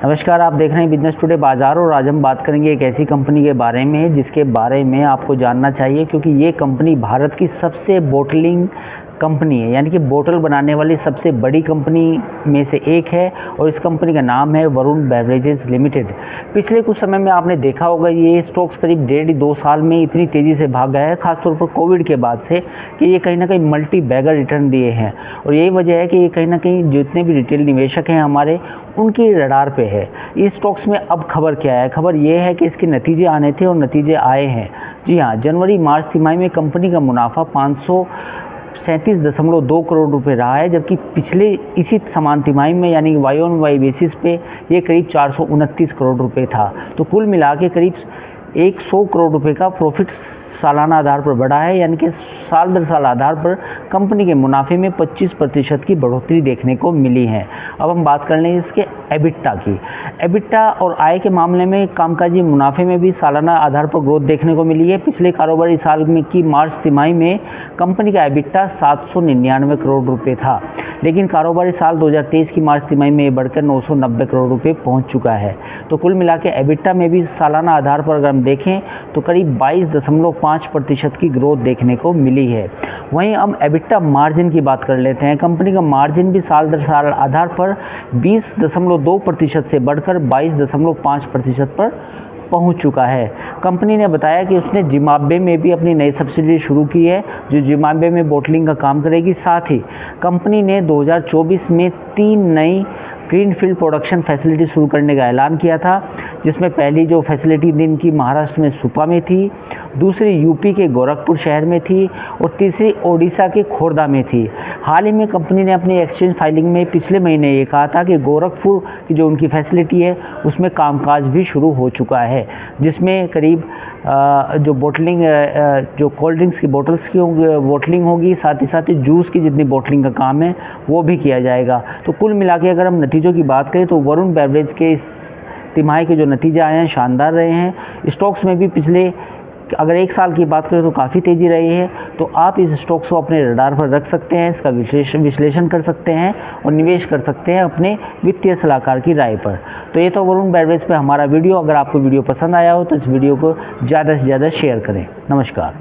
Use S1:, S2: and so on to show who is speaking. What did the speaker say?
S1: नमस्कार, आप देख रहे हैं बिजनेस टुडे बाजार और आज हम बात करेंगे एक ऐसी कंपनी के बारे में जिसके बारे में आपको जानना चाहिए क्योंकि ये कंपनी भारत की सबसे बोटलिंग कंपनी है, यानी कि बोतल बनाने वाली सबसे बड़ी कंपनी में से एक है और इस कंपनी का नाम है वरुण बेवरेजेस लिमिटेड। पिछले कुछ समय में आपने देखा होगा ये स्टॉक्स करीब 1.5-2 साल में इतनी तेज़ी से भाग गया है, खासतौर पर कोविड के बाद से, कि ये कहीं ना कहीं मल्टी बैगर रिटर्न दिए हैं। और यही वजह है कि ये कहीं ना कहीं जितने भी रिटेल निवेशक हैं हमारे, उनकी रडार पे है। इस स्टॉक्स में अब खबर क्या है? खबर ये है कि इसके नतीजे आने थे और नतीजे आए हैं। जी हाँ, जनवरी मार्च तिमाही में कंपनी का मुनाफा 537.2 करोड़ रुपए रहा है, जबकि पिछले इसी समान तिमाही में यानी वाई ऑन वाई बेसिस पे ये करीब 429 करोड़ रुपए था। तो कुल मिला के करीब 100 करोड़ रुपए का प्रॉफिट सालाना आधार पर बढ़ा है, यानी कि साल दर साल आधार पर कंपनी के मुनाफे में 25% की बढ़ोतरी देखने को मिली है। अब हम बात कर लें इसके एबिटा की। एबिटा और आय के मामले में कामकाजी मुनाफे में भी सालाना आधार पर ग्रोथ देखने को मिली है। पिछले कारोबारी साल में की मार्च तिमाही में कंपनी का एबिटा 799 करोड़ रुपए था, लेकिन कारोबारी साल 2023 की मार्च तिमाही में ये बढ़कर 990 करोड़ रुपए पहुंच चुका है। तो कुल मिला के एबिटा में भी सालाना आधार पर अगर हम देखें तो करीब 22.5% की ग्रोथ देखने को मिली है। वहीं हम एबिटा मार्जिन की बात कर लेते हैं। कंपनी का मार्जिन भी साल दर साल आधार पर 20.2% से बढ़कर 22.5% पर पहुंच चुका है। कंपनी ने बताया कि उसने जिम्बाब्वे में भी अपनी नई सब्सिडरी शुरू की है जो जिम्बाब्वे में बोटलिंग का काम करेगी। साथ ही कंपनी ने 2024 में 3 नई ग्रीनफील्ड प्रोडक्शन फैसिलिटी शुरू करने का ऐलान किया था, जिसमें पहली जो फैसिलिटी दिन की महाराष्ट्र में सुपा में थी, दूसरी यूपी के गोरखपुर शहर में थी और तीसरी ओडिशा के खोरदा में थी। हाल ही में कंपनी ने अपनी एक्सचेंज फाइलिंग में पिछले महीने ये कहा था कि गोरखपुर की जो उनकी फैसिलिटी है उसमें कामकाज भी शुरू हो चुका है, जिसमें करीब जो बोटलिंग जो कोल्ड ड्रिंक्स की बोटल्स की बोटलिंग होगी, साथ ही जूस की जितनी बोटलिंग का काम है वो भी किया जाएगा। तो कुल मिला के अगर हम नतीजों की बात करें तो वरुण बेवरेज के इस तिमाही के जो नतीजे आए हैं शानदार रहे हैं। स्टॉक्स में भी पिछले अगर 1 साल की बात करें तो काफ़ी तेज़ी रही है। तो आप इस स्टॉक्स को अपने रडार पर रख सकते हैं, इसका विश्लेषण कर सकते हैं और निवेश कर सकते हैं अपने वित्तीय सलाहकार की राय पर। तो ये तो वरुण बेवरेज पे हमारा वीडियो। अगर आपको वीडियो पसंद आया हो तो इस वीडियो को ज़्यादा से ज़्यादा शेयर करें। नमस्कार।